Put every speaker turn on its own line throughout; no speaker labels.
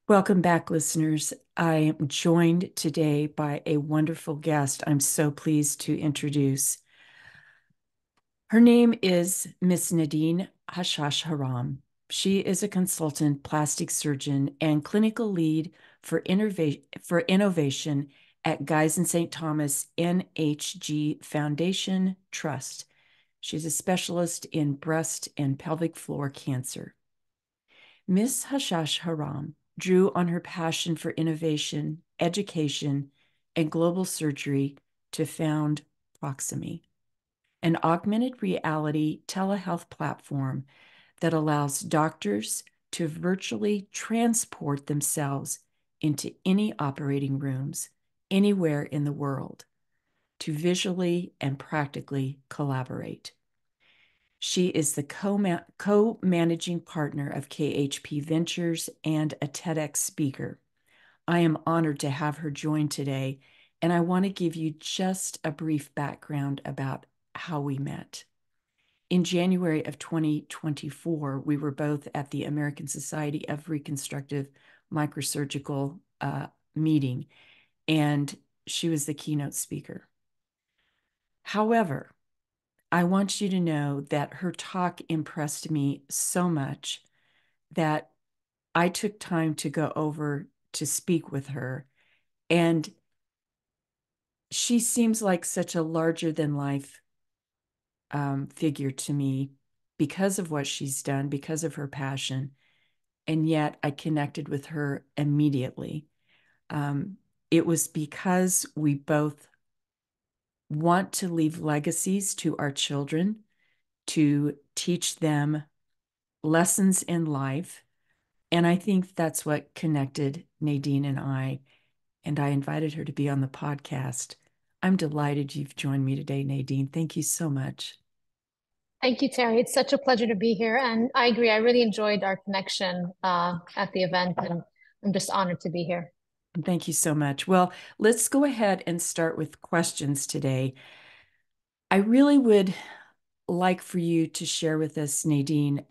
Welcome back, listeners. I am joined today by a wonderful guest I'm so pleased to introduce. Her name is Miss Nadine Hachach-Haram. She is a consultant plastic surgeon and clinical lead for innovation at Guy's and St. Thomas NHG Foundation Trust. She's a specialist in breast and pelvic floor cancer. Miss Hachach-Haram drew on her passion for innovation, education, and global surgery to found Proximie, an augmented reality telehealth platform that allows doctors to virtually transport themselves into any operating rooms anywhere in the world to visually and practically collaborate. She is the co-managing partner of KHP Ventures and a TEDx speaker. I am honored to have her join today, and I want to give you just a brief background about how we met. In January of 2024, we were both at the American Society of Reconstructive Microsurgical meeting, and she was the keynote speaker. However, I want you to know that her talk impressed me so much that I took time to go over to speak with her. And she seems like such a larger than life figure to me because of what she's done, because of her passion. And yet I connected with her immediately. It was because we both want to leave legacies to our children, to teach them lessons in life. And I think that's what connected Nadine and I invited her to be on the podcast. I'm delighted you've joined me today, Nadine. Thank you so much.
Thank you, Terry. It's such a pleasure to be here. And I agree. I really enjoyed our connection at the event, and I'm just honored to be here.
Thank you so much. Well, let's go ahead and start with questions today. I really would like for you to share with us, Nadine,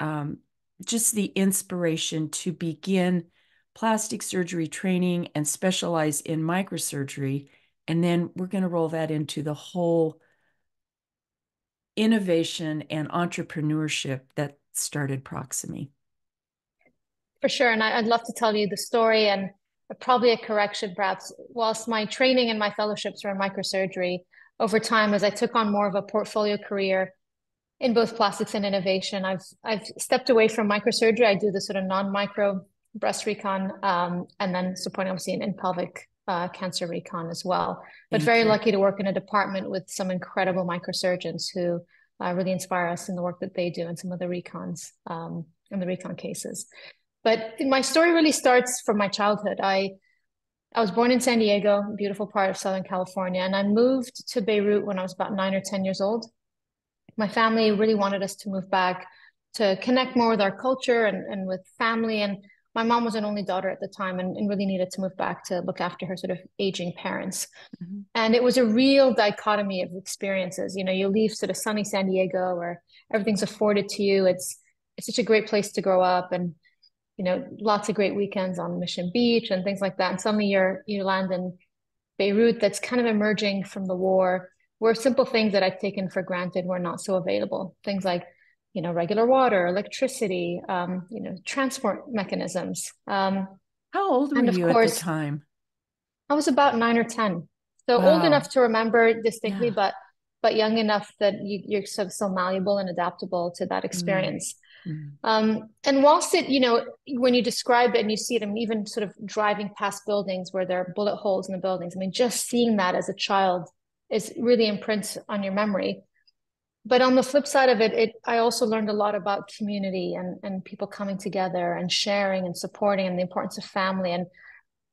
just the inspiration to begin plastic surgery training and specialize in microsurgery. And then we're going to roll that into the whole innovation and entrepreneurship that started Proximie.
For sure. And I'd love to tell you the story and probably a correction, perhaps. Whilst my training and my fellowships were in microsurgery, over time, as I took on more of a portfolio career in both plastics and innovation, I've stepped away from microsurgery. I do the sort of non-micro breast recon, and then supporting obviously in pelvic cancer recon as well. But
Thank
very
you.
lucky to work in a department with some incredible microsurgeons who really inspire us in the work that they do and some of the recons in the recon cases. But my story really starts from my childhood. I was born in San Diego, a beautiful part of Southern California, and I moved to Beirut when I was about 9 or 10 years old. My family really wanted us to move back to connect more with our culture and with family. And my mom was an only daughter at the time and really needed to move back to look after her sort of aging parents.
Mhm.
And it was a real dichotomy of experiences. You know, you leave sort of sunny San Diego where everything's afforded to you. It's such a great place to grow up, and lots of great weekends on Mission Beach and things like that. And suddenly you land in Beirut that's kind of emerging from the war, where simple things that I'd taken for granted were not so available. Things like, regular water, electricity, transport mechanisms.
How old were
And of
you at the
course,
time?
I was about 9 or 10. So old enough
Wow.
to remember distinctly,
Yeah.
but young enough that you're sort of still malleable and adaptable to that
Mm,
experience.
mm,
And whilst when you describe it and you see it, I mean, even sort of driving past buildings where there are bullet holes in the buildings, I mean, just seeing that as a child is really imprints on your memory. But on the flip side of it, I also learned a lot about community and people coming together and sharing and supporting and the importance of family. And,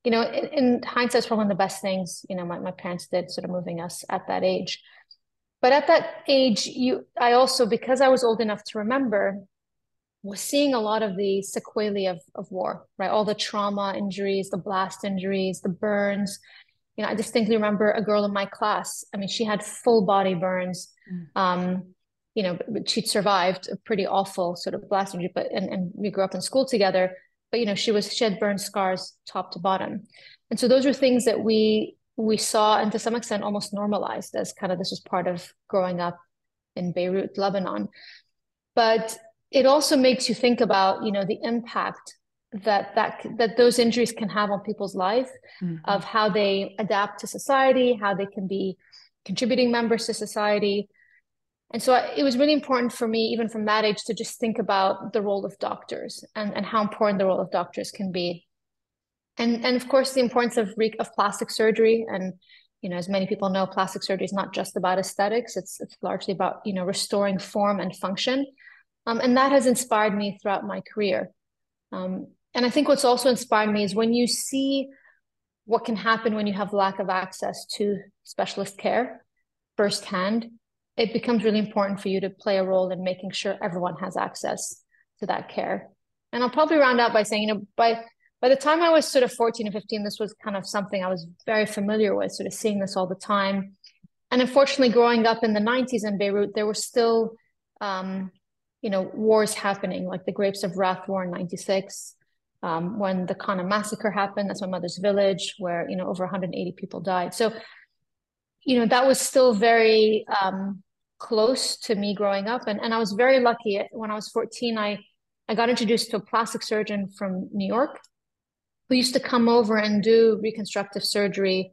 in hindsight, it's probably one of the best things, my parents did sort of moving us at that age. But at that age, I also, because I was old enough to remember, was seeing a lot of the sequelae of war, right? All the trauma injuries, the blast injuries, the burns. I distinctly remember a girl in my class. I mean, she had full body burns.
mm.
Um, but she'd survived a pretty awful sort of blast injury, and we grew up in school together. but she had burn scars top to bottom. And so those were things that we saw and to some extent almost normalized as kind of this was part of growing up in Beirut, Lebanon. But it also makes you think about, the impact that those injuries can have on people's life,
Mm-hmm.
of how they adapt to society, how they can be contributing members to society. And so it was really important for me, even from that age, to just think about the role of doctors and how important the role of doctors can be. And of course, the importance of plastic surgery. And, as many people know, plastic surgery is not just about aesthetics. It's largely about, restoring form and function. And that has inspired me throughout my career. And I think what's also inspired me is when you see what can happen when you have lack of access to specialist care firsthand, it becomes really important for you to play a role in making sure everyone has access to that care. And I'll probably round out by saying, by the time I was sort of 14 and 15, this was kind of something I was very familiar with, sort of seeing this all the time. And unfortunately, growing up in the 90s in Beirut, there were still, wars happening, like the Grapes of Wrath War in 96. When the Kana massacre happened, that's my mother's village, where, over 180 people died. So, that was still very close to me growing up. And I was very lucky. When I was 14, I got introduced to a plastic surgeon from New York who used to come over and do reconstructive surgery,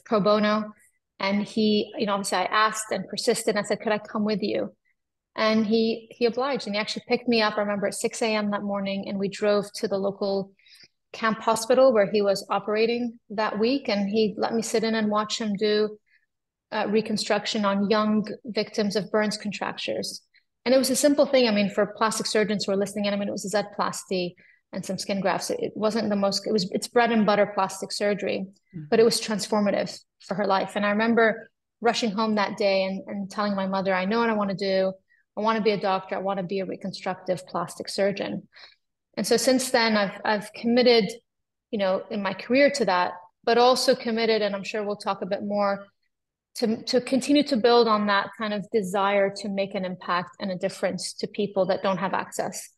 pro bono. And he, obviously I asked and persisted. I said, could I come with you? And he obliged, and he actually picked me up, I remember, at 6 a.m. that morning, and we drove to the local camp hospital where he was operating that week. And he let me sit in and watch him do reconstruction on young victims of burns contractures. And it was a simple thing. I mean, for plastic surgeons who are listening in, I mean, it was a Z-plasty and some skin grafts. It wasn't it's bread and butter plastic surgery, but it was transformative for her life. And I remember rushing home that day and telling my mother, I know what I want to do. I want to be a doctor. I want to be a reconstructive plastic surgeon. And so since then, I've committed, in my career to that, but also committed, and I'm sure we'll talk a bit more, to continue to build on that kind of desire to make an impact and a difference to people that don't have access.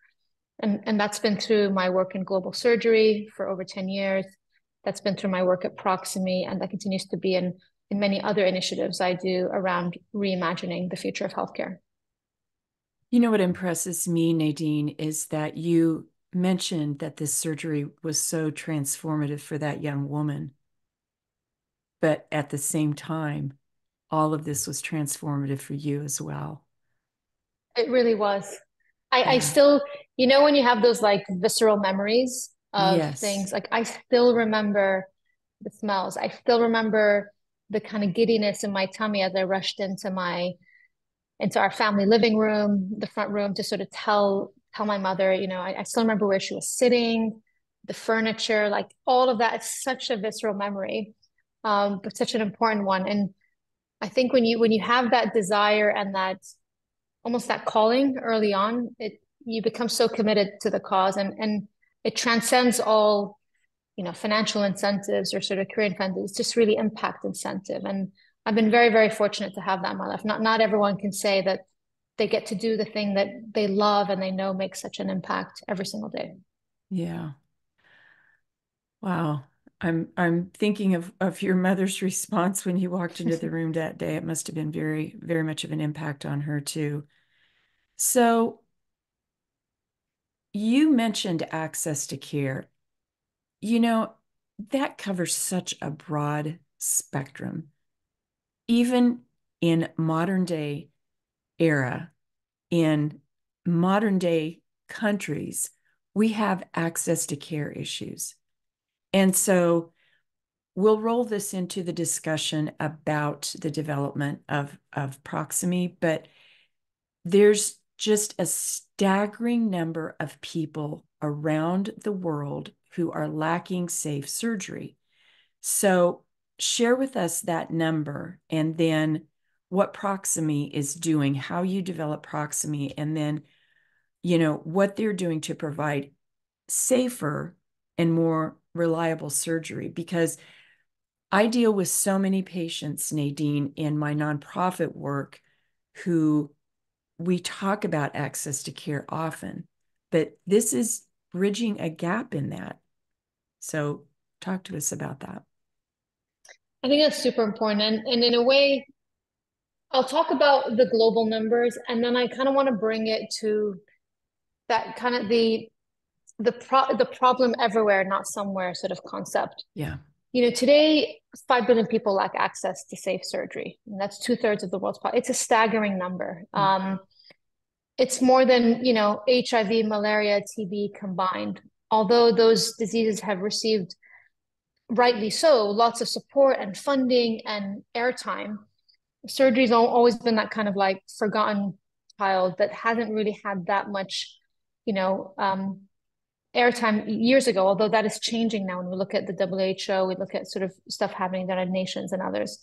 And that's been through my work in global surgery for over 10 years. That's been through my work at Proximie, and that continues to be in many other initiatives I do around reimagining the future of healthcare.
You know what impresses me, Nadine, is that you mentioned that this surgery was so transformative for that young woman. But at the same time, all of this was transformative for you as well.
It really was. I
Yeah.
still, when you have those like visceral memories of
Yes.
things, like I still remember the smells. I still remember the kind of giddiness in my tummy as I rushed into our family living room, the front room, to sort of tell my mother, I still remember where she was sitting, the furniture, like all of that. It's such a visceral memory, but such an important one. And I think when you have that desire and that almost that calling early on, you become so committed to the cause, and it transcends all, financial incentives or sort of career incentives. It's just really impact incentive. And I've been very, very fortunate to have that in my life. Not everyone can say that they get to do the thing that they love and they know makes such an impact every single day.
Yeah. Wow. I'm thinking of your mother's response when you walked into the room that day. It must have been very, very much of an impact on her too. So you mentioned access to care. You know, that covers such a broad spectrum. Even in modern day era, in modern day countries, we have access to care issues. And so we'll roll this into the discussion about the development of Proximie, but there's just a staggering number of people around the world who are lacking safe surgery. So share with us that number and then what Proximie is doing, how you develop Proximie, and then, what they're doing to provide safer and more reliable surgery. Because I deal with so many patients, Nadine, in my nonprofit work who we talk about access to care often, but this is bridging a gap in that. So talk to us about that.
I think that's super important. And in a way, I'll talk about the global numbers, and then I kind of want to bring it to that kind of the problem everywhere, not somewhere sort of concept.
Yeah.
Today, 5 billion people lack access to safe surgery. And that's 2/3 of the world's population. It's a staggering number. It's more than, HIV, malaria, TB combined. Although those diseases have received, rightly so, lots of support and funding and airtime, surgery's always been that kind of like forgotten child that hasn't really had that much, you know, airtime years ago, although that is changing now when we look at the WHO, we look at sort of stuff happening in the United Nations and others.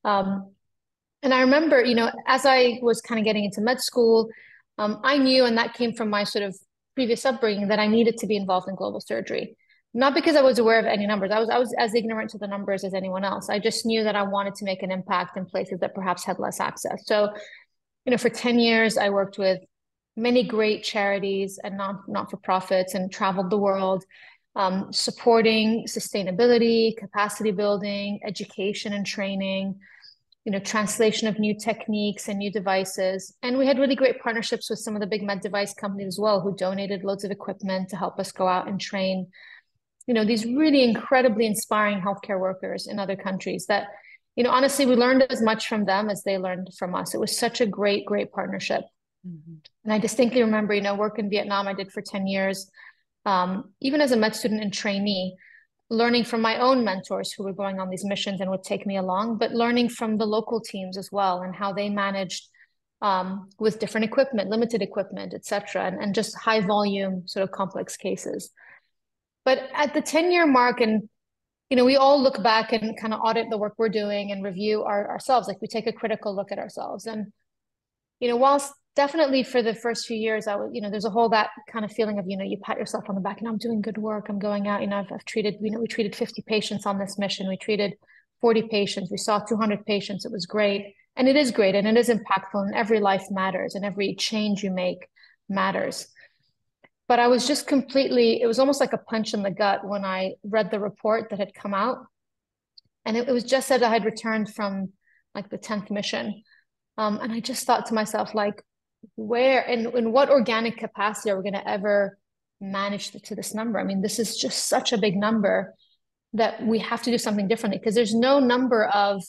And I remember, as I was kind of getting into med school, I knew, and that came from my sort of previous upbringing, that I needed to be involved in global surgery. Not because I was aware of any numbers. I was as ignorant to the numbers as anyone else. I just knew that I wanted to make an impact in places that perhaps had less access. So, for 10 years, I worked with many great charities and not-for-profits and traveled the world, supporting sustainability, capacity building, education and training, translation of new techniques and new devices. And we had really great partnerships with some of the big med device companies as well, who donated loads of equipment to help us go out and train, these really incredibly inspiring healthcare workers in other countries that, honestly, we learned as much from them as they learned from us. It was such a great, great partnership. Mm-hmm. And I distinctly remember, work in Vietnam I did for 10 years, even as a med student and trainee, learning from my own mentors who were going on these missions and would take me along, but learning from the local teams as well and how they managed with different equipment, limited equipment, et cetera, and just high volume sort of complex cases. But at the 10-year mark, and we all look back and kind of audit the work we're doing and review ourselves. Like we take a critical look at ourselves. And, whilst definitely for the first few years, there's a whole that kind of feeling of, you pat yourself on the back and I'm doing good work. I'm going out, I've treated, we treated 50 patients on this mission. We treated 40 patients. We saw 200 patients. It was great. And it is great. And it is impactful, and every life matters and every change you make matters. But I was just it was almost like a punch in the gut when I read the report that had come out. And it was just that I had returned from like the 10th mission. And I just thought to myself, like, where, in what organic capacity are we going to ever manage to this number? I mean, this is just such a big number that we have to do something differently, because there's no number of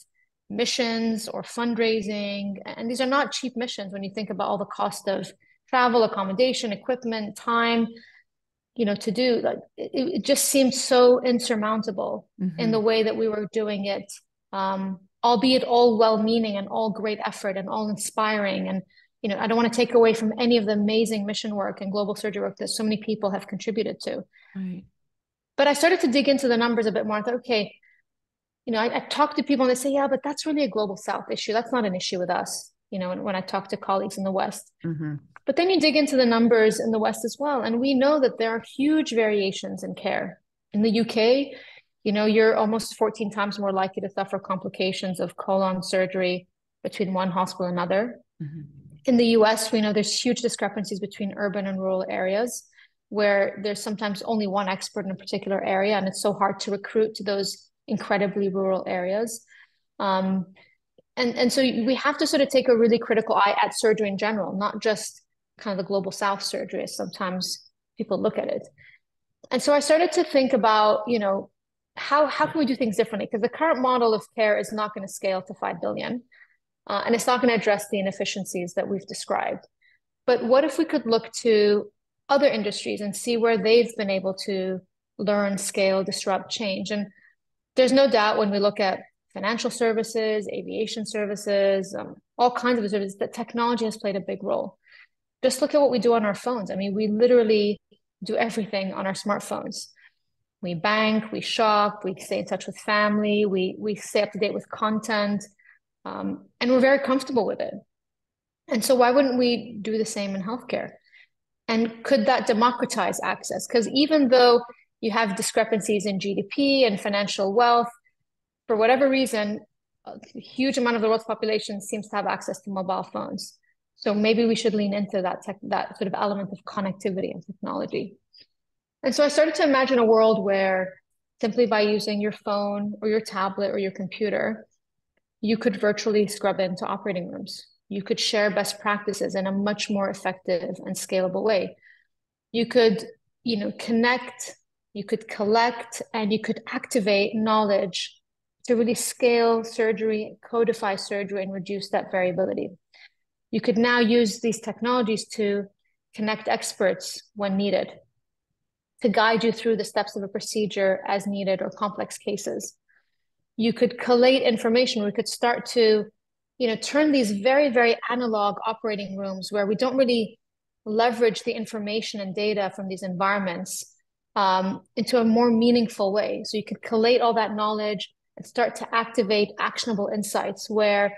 missions or fundraising. And these are not cheap missions when you think about all the cost of travel, accommodation, equipment, time, to do. Like it just seemed so insurmountable in the way that we were doing it, albeit all well-meaning and all great effort and all inspiring. And, I don't want to take away from any of the amazing mission work and global surgery work that so many people have contributed to.
Right.
But I started to dig into the numbers a bit more. I thought, okay, I talk to people and they say, yeah, but that's really a global South issue. That's not an issue with us, when I talk to colleagues in the West. But then you dig into the numbers in the West as well. And we know that there are huge variations in care. In the UK, you're almost 14 times more likely to suffer complications of colon surgery between one hospital and another. In the US, we know there's huge discrepancies between urban and rural areas, where there's sometimes only one expert in a particular area, and it's so hard to recruit to those incredibly rural areas. And so we have to sort of take a really critical eye at surgery in general, not just kind of the global South surgery as sometimes people look at it. And so I started to think about, how can we do things differently? Because the current model of care is not going to scale to 5 billion, and it's not going to address the inefficiencies that we've described. But what if we could look to other industries and see where they've been able to learn, scale, disrupt, change? And there's no doubt when we look at financial services, aviation services, all kinds of services, that technology has played a big role. Just look at what we do on our phones. I mean, we literally do everything on our smartphones. We bank, we shop, we stay in touch with family, we stay up to date with content, and we're very comfortable with it. And so why wouldn't we do the same in healthcare? And could that democratize access? Because even though you have discrepancies in GDP and financial wealth, for whatever reason, a huge amount of the world's population seems to have access to mobile phones. So maybe we should lean into that sort of element of connectivity and technology. And so I started to imagine a world where simply by using your phone or your tablet or your computer, you could virtually scrub into operating rooms. You could share best practices in a much more effective and scalable way. You could, connect, you could collect, and you could activate knowledge to really scale surgery, codify surgery, and reduce that variability. You could now use these technologies to connect experts when needed, to guide you through the steps of a procedure as needed or complex cases. You could collate information. We could start to, turn these very, very analog operating rooms where we don't really leverage the information and data from these environments into a more meaningful way. So you could collate all that knowledge and start to activate actionable insights where,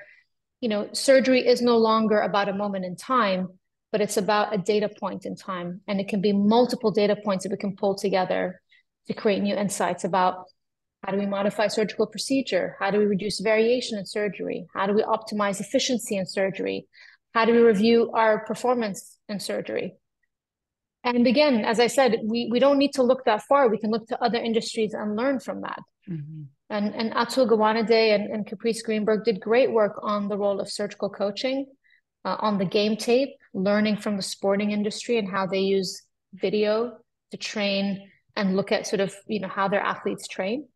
surgery is no longer about a moment in time, but it's about a data point in time. And it can be multiple data points that we can pull together to create new insights about how do we modify surgical procedure? How do we reduce variation in surgery? How do we optimize efficiency in surgery? How do we review our performance in surgery? And again, as I said, we don't need to look that far. We can look to other industries and learn from that.
Mm-hmm.
And Atul Gawande and Caprice Greenberg did great work on the role of surgical coaching, on the game tape, learning from the sporting industry and how they use video to train and look at sort of, how their athletes train.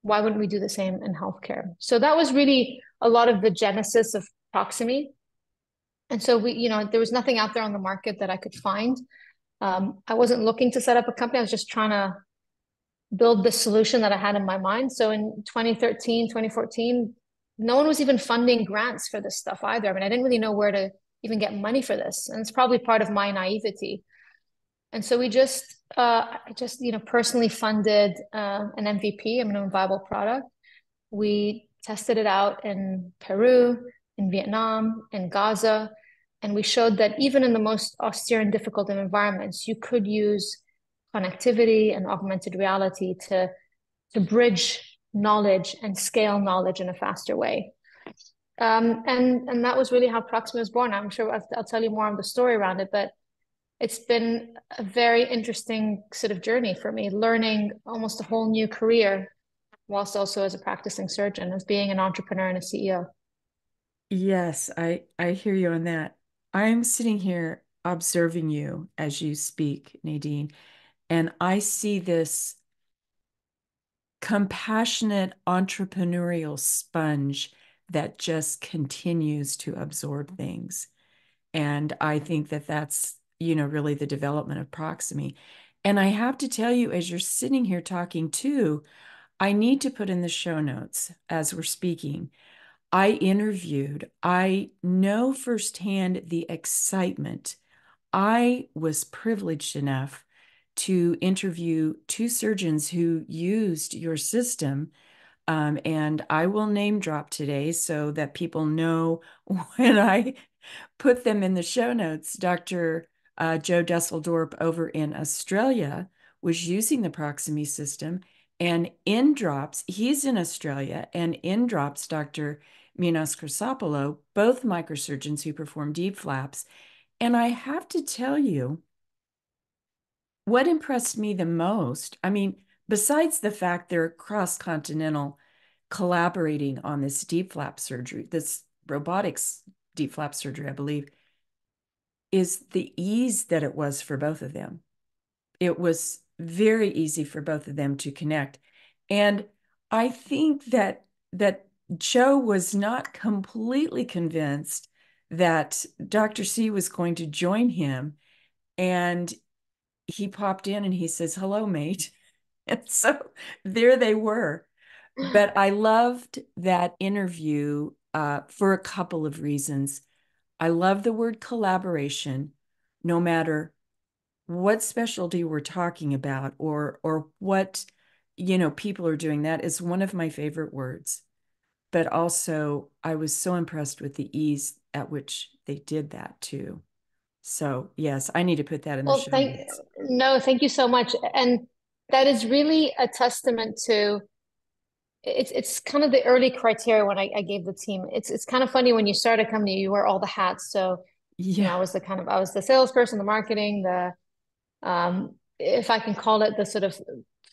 Why wouldn't we do the same in healthcare? So that was really a lot of the genesis of Proximie. And so there was nothing out there on the market that I could find. I wasn't looking to set up a company. I was just trying to build the solution that I had in my mind. So in 2013, 2014, no one was even funding grants for this stuff either. I mean, I didn't really know where to even get money for this. And it's probably part of my naivety. And so I just, personally funded an MVP, a minimum viable product. We tested it out in Peru, in Vietnam, in Gaza, and we showed that even in the most austere and difficult of environments, you could use connectivity and augmented reality to bridge knowledge and scale knowledge in a faster way. And that was really how Proxima was born. I'm sure I'll tell you more of the story around it, but it's been a very interesting sort of journey for me, learning almost a whole new career whilst also as a practicing surgeon, as being an entrepreneur and a CEO.
Yes, I hear you on that. I'm sitting here observing you as you speak, Nadine, and I see this compassionate entrepreneurial sponge that just continues to absorb things. And I think that that's, really the development of Proximie. And I have to tell you, as you're sitting here talking too, I need to put in the show notes as we're speaking. I know firsthand the excitement. I was privileged enough to interview two surgeons who used your system. And I will name drop today so that people know when I put them in the show notes. Dr. Joe Dusseldorp over in Australia was using the Proximie system, and in drops, he's in Australia, and in drops, Dr. Minos Chrysopoulou, both microsurgeons who perform deep flaps. And I have to tell you, what impressed me the most, I mean, besides the fact they're cross-continental collaborating on this deep flap surgery, this robotics deep flap surgery, I believe, is the ease that it was for both of them. It was very easy for both of them to connect. And I think that Joe was not completely convinced that Dr. C was going to join him. And he popped in and he says, "Hello, mate." And so there they were. But I loved that interview for a couple of reasons. I love the word collaboration, no matter what specialty we're talking about or what people are doing. That is one of my favorite words. But also, I was so impressed with the ease at which they did that too. So yes, I need to put that in the
Well,
show notes.
thank you so much. And that is really a testament to it's kind of the early criteria when I gave the team. It's kind of funny when you start a company, you wear all the hats. So,
Yeah.
I was the salesperson, the marketing, if I can call it, the sort of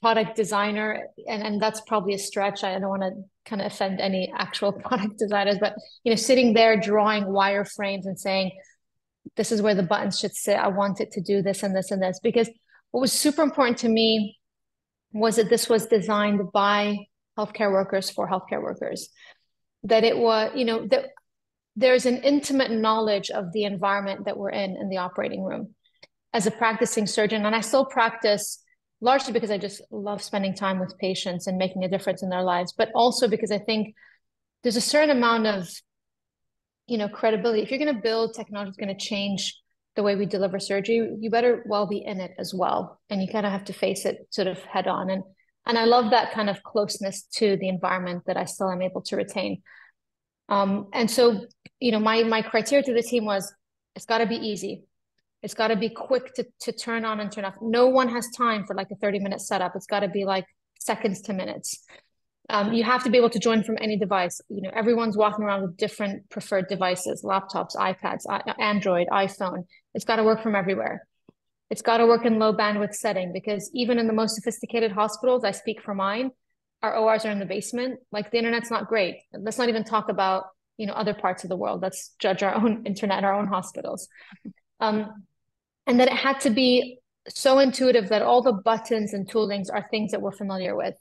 product designer, and that's probably a stretch. I don't want to kind of offend any actual product designers, but sitting there drawing wireframes and saying, this is where the buttons should sit. I want it to do this and this and this. Because what was super important to me was that this was designed by healthcare workers for healthcare workers. That it was, that there's an intimate knowledge of the environment that we're in the operating room. As a practicing surgeon, and I still practice largely because I just love spending time with patients and making a difference in their lives, but also because I think there's a certain amount of credibility. If you're going to build technology that's going to change the way we deliver surgery, you better well be in it as well. And you kind of have to face it sort of head on. And I love that kind of closeness to the environment that I still am able to retain. And so, my criteria to the team was, it's got to be easy. It's got to be quick to turn on and turn off. No one has time for like a 30-minute setup. It's got to be like seconds to minutes. You have to be able to join from any device. Everyone's walking around with different preferred devices, laptops, iPads, Android, iPhone. It's got to work from everywhere. It's got to work in low bandwidth setting, because even in the most sophisticated hospitals, I speak for mine, our ORs are in the basement. Like, the internet's not great. Let's not even talk about, other parts of the world. Let's judge our own internet, our own hospitals. And that it had to be so intuitive that all the buttons and toolings are things that we're familiar with.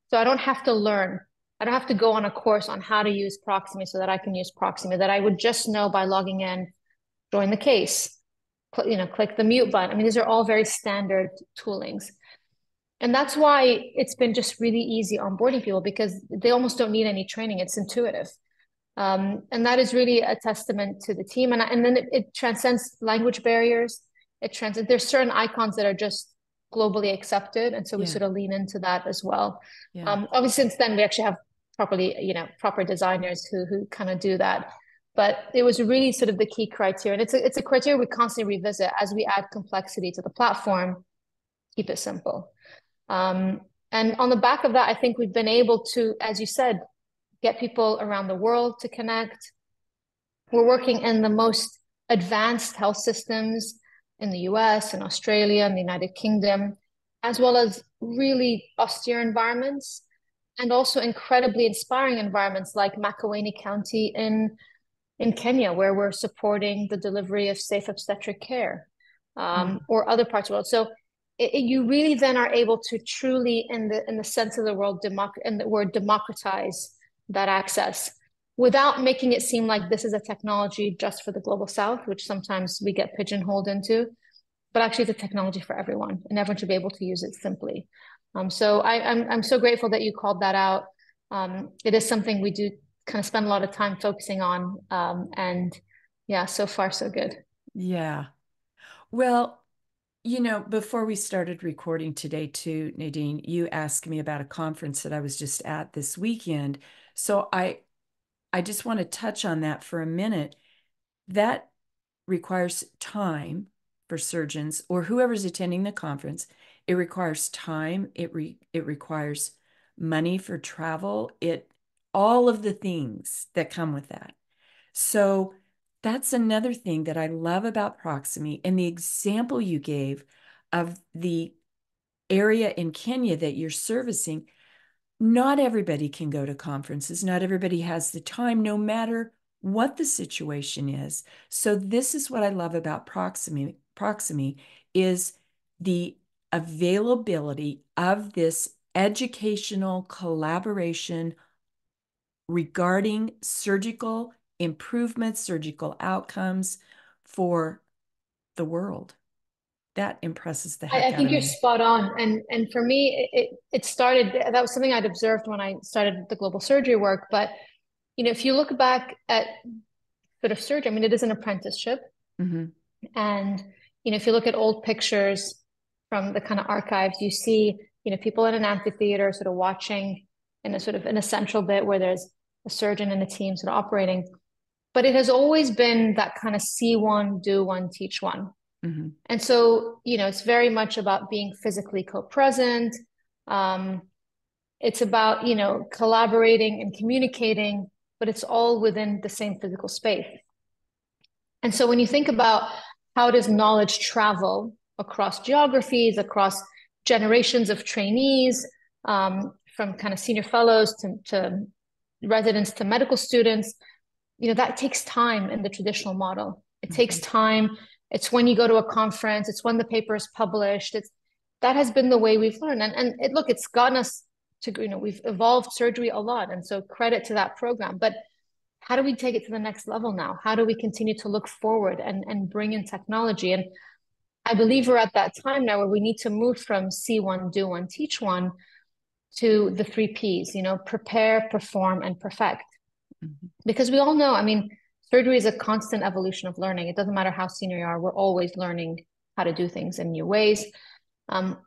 So I don't have to learn. I don't have to go on a course on how to use Proximie so that I can use Proximie, that I would just know by logging in, join the case, click the mute button. I mean, these are all very standard toolings. And that's why it's been just really easy onboarding people, because they almost don't need any training. It's intuitive. And that is really a testament to the team. And then it transcends language barriers. There's certain icons that are just globally accepted. And so we sort of lean into that as well. Obviously, since then, we actually have proper designers who kind of do that. But it was really sort of the key criteria. And it's a criteria we constantly revisit as we add complexity to the platform. Keep it simple. And on the back of that, I think we've been able to, as you said, get people around the world to connect. We're working in the most advanced health systems in the US and Australia and the United Kingdom, as well as really austere environments, and also incredibly inspiring environments like Makueni County in Kenya, where we're supporting the delivery of safe obstetric care, or other parts of the world. So you really then are able to truly, in the sense of the world, in the word, democratize that access, without making it seem like this is a technology just for the global south, which sometimes we get pigeonholed into, but actually it's a technology for everyone, and everyone should be able to use it simply. So I'm so grateful that you called that out. It is something we do kind of spend a lot of time focusing on, and yeah, so far so good.
Yeah. Well, before we started recording today too, Nadine, you asked me about a conference that I was just at this weekend. So I just want to touch on that for a minute. That requires time for surgeons or whoever's attending the conference. It requires time. It requires money for travel. All of the things that come with that. So that's another thing that I love about Proximie, and the example you gave of the area in Kenya that you're servicing. Not everybody can go to conferences. Not everybody has the time, no matter what the situation is. So this is what I love about Proximie. Proximie is the availability of this educational collaboration regarding surgical improvements, surgical outcomes for the world. That impresses the
I
heck out
think
of
you're
me.
spot on. And for me, it started, that was something I'd observed when I started the global surgery work. But, if you look back at sort of surgery, I mean, it is an apprenticeship.
Mm-hmm.
And, if you look at old pictures from the kind of archives, you see, people in an amphitheater sort of watching in a sort of an essential bit where there's a surgeon and a team sort of operating. But it has always been that kind of see one, do one, teach one.
Mm-hmm.
And so, it's very much about being physically co-present. It's about, collaborating and communicating, but it's all within the same physical space. And so when you think about how does knowledge travel, across geographies, across generations of trainees, from kind of senior fellows to residents to medical students. That takes time in the traditional model. It takes time. It's when you go to a conference, it's when the paper is published. That has been the way we've learned. And look, it's gotten us to, we've evolved surgery a lot. And so credit to that program. But how do we take it to the next level now? How do we continue to look forward and bring in technology? And I believe we're at that time now where we need to move from see one, do one, teach one to the 3 Ps, prepare, perform, and perfect. Because we all know, I mean, surgery is a constant evolution of learning. It doesn't matter how senior you are, we're always learning how to do things in new ways.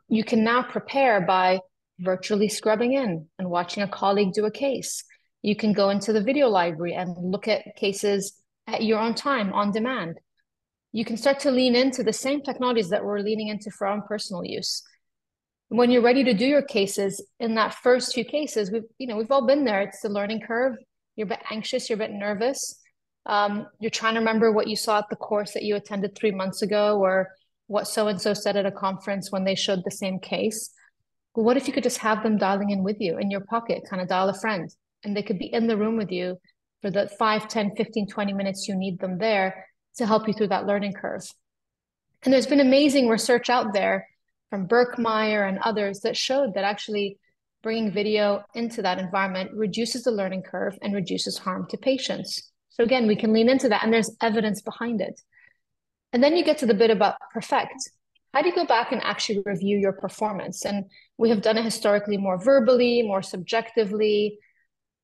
You can now prepare by virtually scrubbing in and watching a colleague do a case. You can go into the video library and look at cases at your own time, on demand. You can start to lean into the same technologies that we're leaning into for our own personal use. When you're ready to do your cases, in that first few cases, we've all been there. It's the learning curve. You're a bit anxious, you're a bit nervous. You're trying to remember what you saw at the course that you attended 3 months ago, or what so-and-so said at a conference when they showed the same case. But what if you could just have them dialing in with you in your pocket, kind of dial a friend, and they could be in the room with you for the 5, 10, 15, 20 minutes you need them there to help you through that learning curve. And there's been amazing research out there from Berkmeyer and others that showed that actually bringing video into that environment reduces the learning curve and reduces harm to patients. So again, we can lean into that, and there's evidence behind it. And then you get to the bit about perfect. How do you go back and actually review your performance? And we have done it historically more verbally, more subjectively,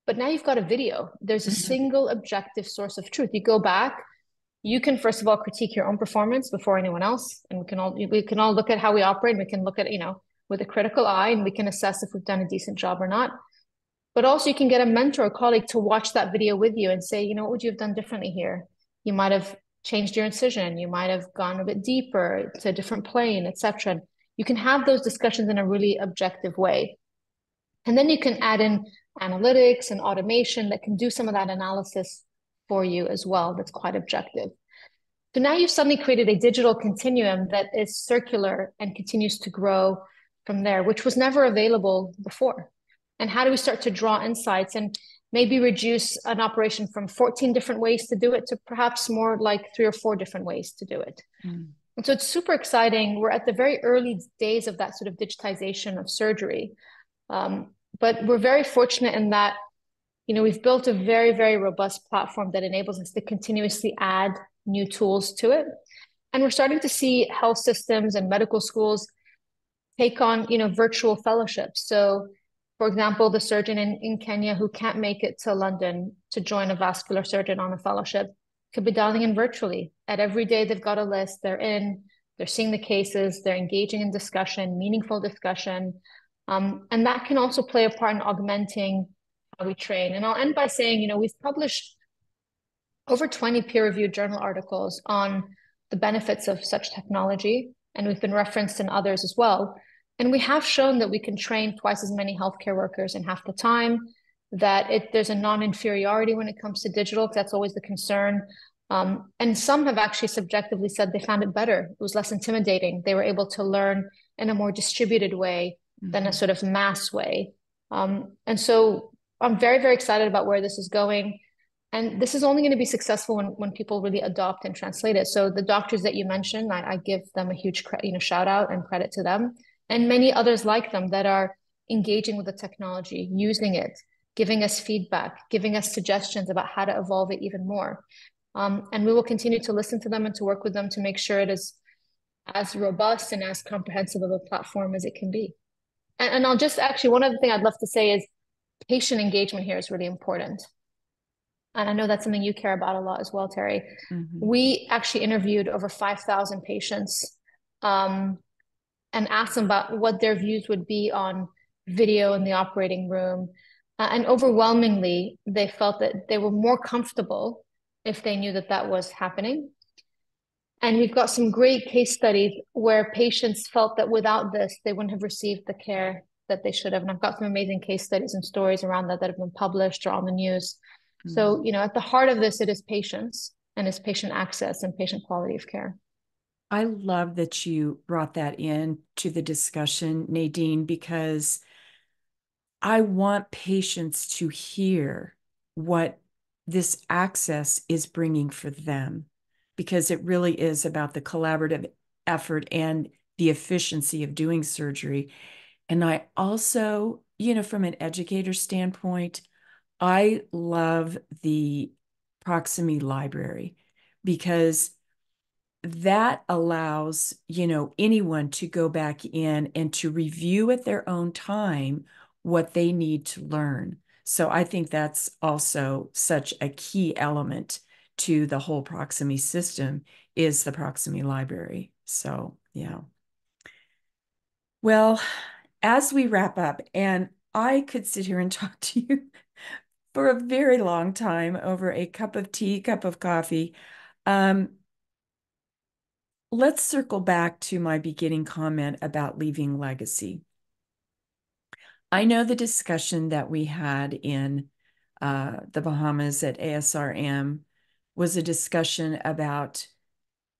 but now you've got a video. There's a single objective source of truth. You go back, you can first of all critique your own performance before anyone else, and we can all look at how we operate. We can look at with a critical eye, and we can assess if we've done a decent job or not. But also you can get a mentor or colleague to watch that video with you and say, what would you have done differently here? You might have changed your incision. You might have gone a bit deeper to a different plane, etc. You can have those discussions in a really objective way. And then you can add in analytics and automation that can do some of that analysis for you as well. That's quite objective. So now you've suddenly created a digital continuum that is circular and continues to grow from there, which was never available before. And how do we start to draw insights and maybe reduce an operation from 14 different ways to do it to perhaps more like 3 or 4 different ways to do it? And so it's super exciting. We're at the very early days of that sort of digitization of surgery. But we're very fortunate in that, we've built a very, very robust platform that enables us to continuously add new tools to it. And we're starting to see health systems and medical schools take on, virtual fellowships. So, for example, the surgeon in Kenya who can't make it to London to join a vascular surgeon on a fellowship could be dialing in virtually. At every day, they've got a list, they're seeing the cases, they're engaging in discussion, meaningful discussion. And that can also play a part in augmenting how we train. And I'll end by saying, we've published over 20 peer-reviewed journal articles on the benefits of such technology, and we've been referenced in others as well. And we have shown that we can train twice as many healthcare workers in half the time, that there's a non-inferiority when it comes to digital, because that's always the concern. And some have actually subjectively said they found it better. It was less intimidating. They were able to learn in a more distributed way than a sort of mass way. And so I'm very, very excited about where this is going. And this is only going to be successful when people really adopt and translate it. So the doctors that you mentioned, I give them a huge shout out and credit to them, and many others like them that are engaging with the technology, using it, giving us feedback, giving us suggestions about how to evolve it even more. And we will continue to listen to them and to work with them to make sure it is as robust and as comprehensive of a platform as it can be. And I'll just actually, one other thing I'd love to say is patient engagement here is really important. And I know that's something you care about a lot as well, Terry. We actually interviewed over 5,000 patients and asked them about what their views would be on video in the operating room. And overwhelmingly, they felt that they were more comfortable if they knew that that was happening. And we've got some great case studies where patients felt that without this, they wouldn't have received the care that they should have. And I've got some amazing case studies and stories around that have been published or on the news. So, at the heart of this, it is patients, and it's patient access and patient quality of care.
I love that you brought that in to the discussion, Nadine, because I want patients to hear what this access is bringing for them, because it really is about the collaborative effort and the efficiency of doing surgery. And I also, from an educator standpoint, I love the Proximie library because that allows, anyone to go back in and to review at their own time what they need to learn. So I think that's also such a key element to the whole Proximie system is the Proximie library. So, yeah. Well, as we wrap up, and I could sit here and talk to you for a very long time over a cup of tea, cup of coffee. Um, let's circle back to my beginning comment about leaving legacy. I know the discussion that we had in the Bahamas at ASRM was a discussion about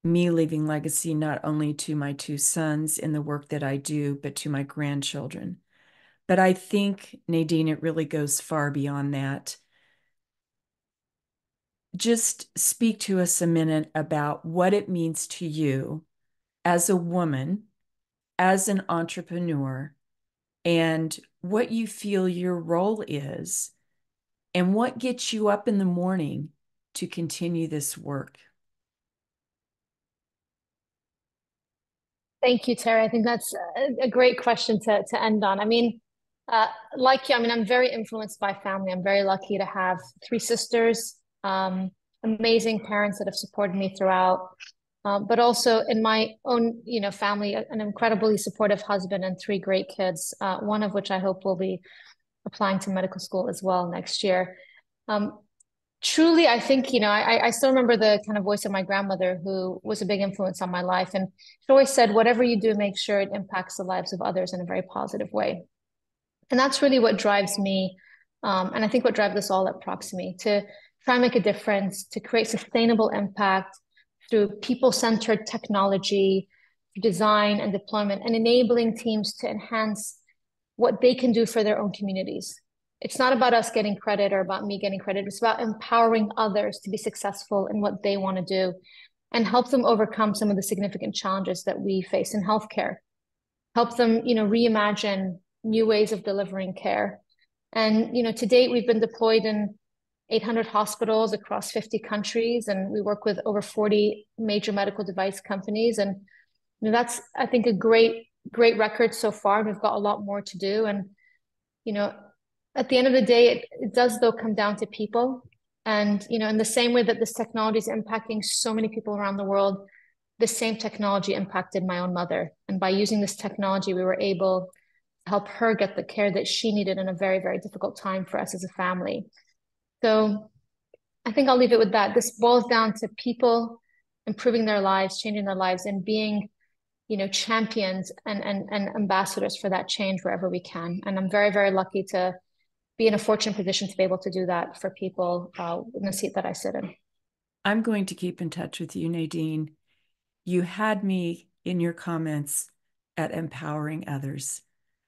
me leaving legacy not only to my two sons in the work that I do, but to my grandchildren. But I think, Nadine, it really goes far beyond that. Just speak to us a minute about what it means to you as a woman, as an entrepreneur, and what you feel your role is, and what gets you up in the morning to continue this work.
Thank you, Terry. I think that's a great question to end on. I mean, like you, I mean, I'm very influenced by family. I'm very lucky to have three sisters, amazing parents that have supported me throughout, but also in my own, family, an incredibly supportive husband and three great kids, one of which I hope will be applying to medical school as well next year. Um, Truly, I think, I still remember the kind of voice of my grandmother who was a big influence on my life. And she always said, whatever you do, make sure it impacts the lives of others in a very positive way. And that's really what drives me. And I think what drives us all at Proximie to try and make a difference, to create sustainable impact through people-centered technology, design and deployment, and enabling teams to enhance what they can do for their own communities. It's not about us getting credit or about me getting credit. It's about empowering others to be successful in what they want to do and help them overcome some of the significant challenges that we face in healthcare. Help them, reimagine new ways of delivering care. And, to date, we've been deployed in 800 hospitals across 50 countries, and we work with over 40 major medical device companies. And that's, I think, a great record so far. We've got a lot more to do. And, you know, at the end of the day, it does, though, come down to people. And, in the same way that this technology is impacting so many people around the world, the same technology impacted my own mother. And by using this technology, we were able to help her get the care that she needed in a very, very difficult time for us as a family. So I think I'll leave it with that. This boils down to people improving their lives, changing their lives, and being, champions and ambassadors for that change wherever we can. And I'm very, very lucky to be in a fortunate position to be able to do that for people in the seat that I sit in.
I'm going to keep in touch with you, Nadine. You had me in your comments at empowering others.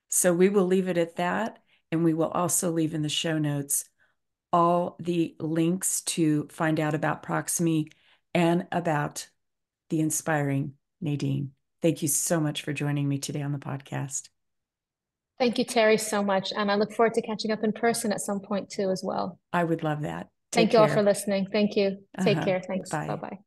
So we will leave it at that. And we will also leave in the show notes all the links to find out about Proximie and about the inspiring Nadine. Thank you so much for joining me today on the podcast.
Thank you, Terry, so much. And I look forward to catching up in person at some point too, as well.
I would love that. Take
Thank you all for
care.
listening. Thank you. Take
Uh-huh.
care. Thanks.
Bye.
Bye-bye.